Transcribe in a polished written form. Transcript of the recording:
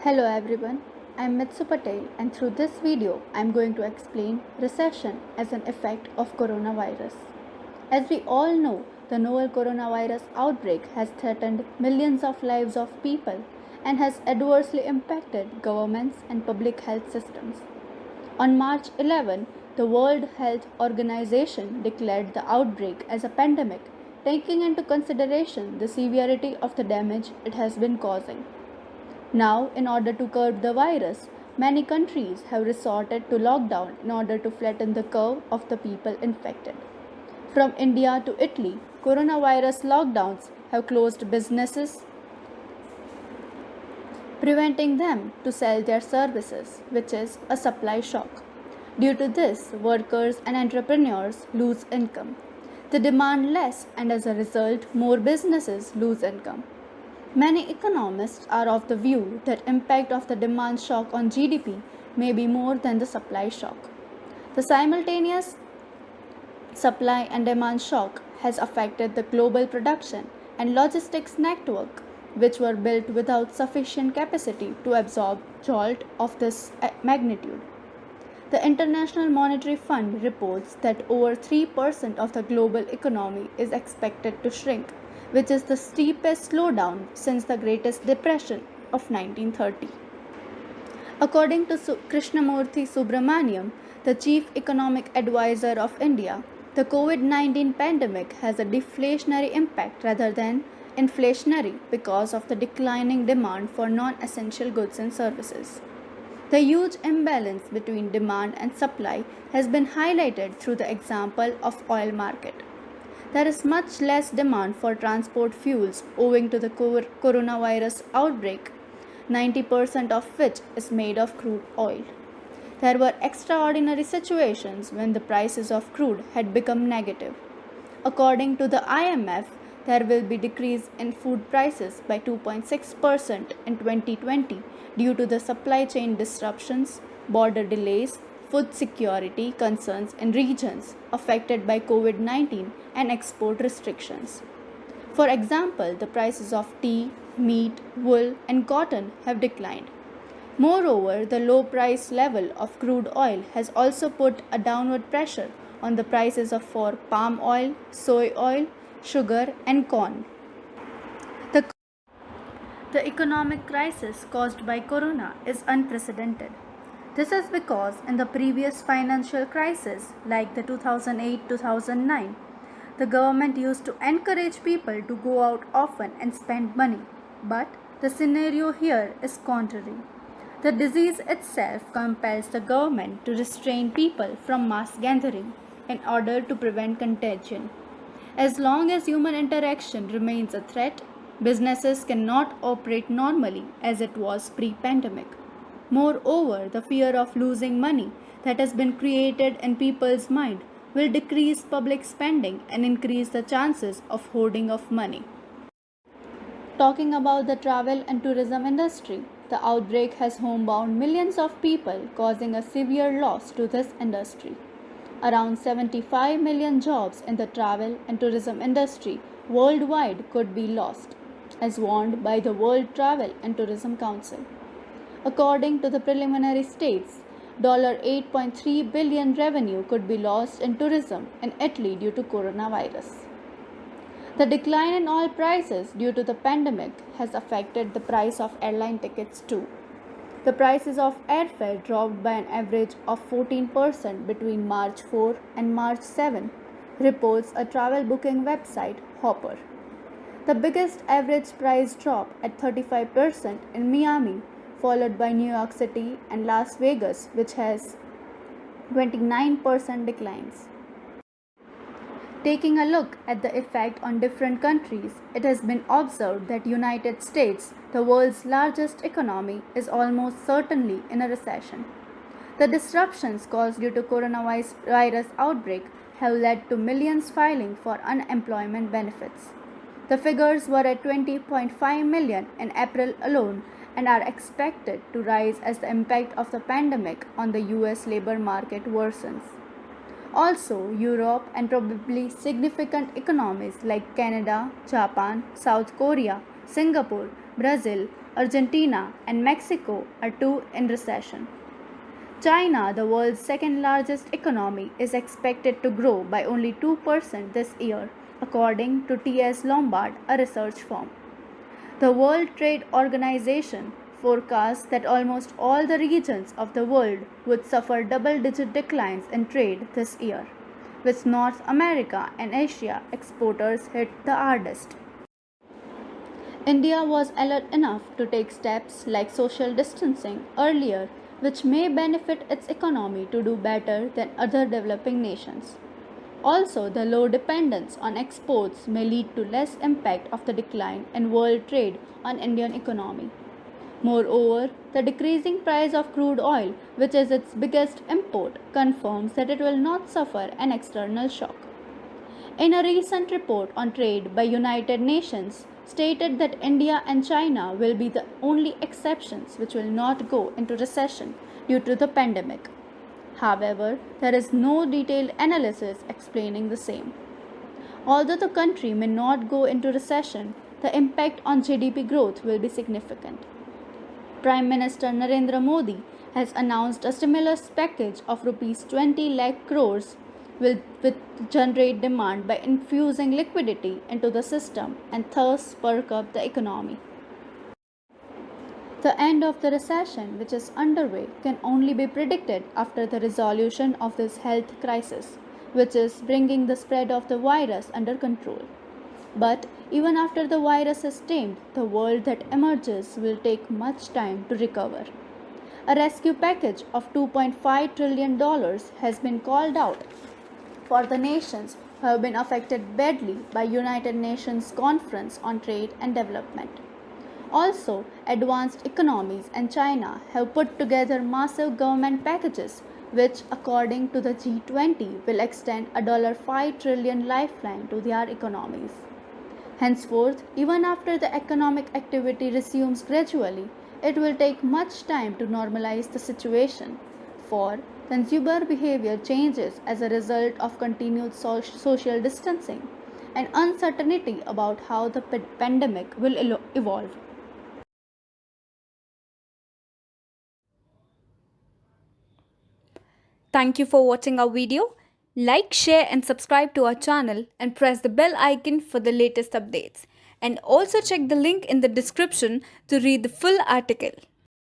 Hello everyone, I'm Mitshu Patel and through this video I'm going to explain recession as an effect of coronavirus. As we all know, the novel coronavirus outbreak has threatened millions of lives of people and has adversely impacted governments and public health systems. On March 11, the World Health Organization declared the outbreak as a pandemic, taking into consideration the severity of the damage it has been causing. Now, in order to curb the virus, many countries have resorted to lockdown in order to flatten the curve of the people infected. From India to Italy, coronavirus lockdowns have closed businesses, preventing them to sell their services, which is a supply shock. Due to this, workers and entrepreneurs lose income. They demand less, and as a result, more businesses lose income. Many economists are of the view that impact of the demand shock on GDP may be more than the supply shock. The simultaneous supply and demand shock has affected the global production and logistics network, which were built without sufficient capacity to absorb jolt of this magnitude. The International Monetary Fund reports that over 3% of the global economy is expected to shrink, which is the steepest slowdown since the Greatest Depression of 1930. According to Krishnamurthy Subramaniam, the Chief Economic Advisor of India, the COVID-19 pandemic has a deflationary impact rather than inflationary because of the declining demand for non-essential goods and services. The huge imbalance between demand and supply has been highlighted through the example of oil market. There is much less demand for transport fuels owing to the coronavirus outbreak, 90% of which is made of crude oil. There were extraordinary situations when the prices of crude had become negative. According to the IMF, there will be decrease in food prices by 2.6% in 2020 due to the supply chain disruptions, border delays, food security concerns in regions affected by COVID-19 and export restrictions. For example, the prices of tea, meat, wool, and cotton have declined. Moreover, the low price level of crude oil has also put a downward pressure on the prices for palm oil, soy oil, sugar, and corn. The economic crisis caused by corona is unprecedented. This is because in the previous financial crisis, like the 2008-2009, the government used to encourage people to go out often and spend money. But the scenario here is contrary. The disease itself compels the government to restrain people from mass gathering in order to prevent contagion. As long as human interaction remains a threat, businesses cannot operate normally as it was pre-pandemic. Moreover, the fear of losing money that has been created in people's mind will decrease public spending and increase the chances of hoarding of money. Talking about the travel and tourism industry, the outbreak has homebound millions of people, causing a severe loss to this industry. Around 75 million jobs in the travel and tourism industry worldwide could be lost, as warned by the World Travel and Tourism Council. According to the preliminary states, $8.3 billion revenue could be lost in tourism in Italy due to coronavirus. The decline in oil prices due to the pandemic has affected the price of airline tickets too. The prices of airfare dropped by an average of 14% between March 4 and March 7, reports a travel booking website Hopper. The biggest average price drop at 35% in Miami, followed by New York City and Las Vegas, which has 29% declines. Taking a look at the effect on different countries, it has been observed that United States, the world's largest economy, is almost certainly in a recession. The disruptions caused due to coronavirus outbreak have led to millions filing for unemployment benefits. The figures were at 20.5 million in April alone and are expected to rise as the impact of the pandemic on the US labor market worsens. Also, Europe and probably significant economies like Canada, Japan, South Korea Singapore, Brazil, Argentina, and Mexico are two in recession. China, the world's second largest economy, is expected to grow by only 2% this year, according to TS Lombard, a research firm. The World Trade Organization forecasts that almost all the regions of the world would suffer double digit declines in trade this year, with North America and Asia exporters hit the hardest. India was alert enough to take steps like social distancing earlier, which may benefit its economy to do better than other developing nations. Also, the low dependence on exports may lead to less impact of the decline in world trade on Indian economy. Moreover, the decreasing price of crude oil, which is its biggest import, confirms that it will not suffer an external shock. In a recent report on trade by United Nations, stated that India and China will be the only exceptions which will not go into recession due to the pandemic. However, there is no detailed analysis explaining the same. Although the country may not go into recession, the impact on GDP growth will be significant. Prime Minister Narendra Modi has announced a stimulus package of Rs 20 lakh crores will generate demand by infusing liquidity into the system and thus perk up the economy. The end of the recession, which is underway, can only be predicted after the resolution of this health crisis, which is bringing the spread of the virus under control. But even after the virus is tamed, the world that emerges will take much time to recover. A rescue package of $2.5 trillion has been called out for the nations who have been affected badly by United Nations Conference on Trade and Development. Also, advanced economies and China have put together massive government packages which, according to the G20, will extend a $5 trillion lifeline to their economies. Henceforth, even after the economic activity resumes gradually, it will take much time to normalize the situation, for consumer behavior changes as a result of continued social distancing and uncertainty about how the pandemic will evolve. Thank you for watching our video. Like, share and subscribe to our channel and press the bell icon for the latest updates. And also check the link in the description to read the full article.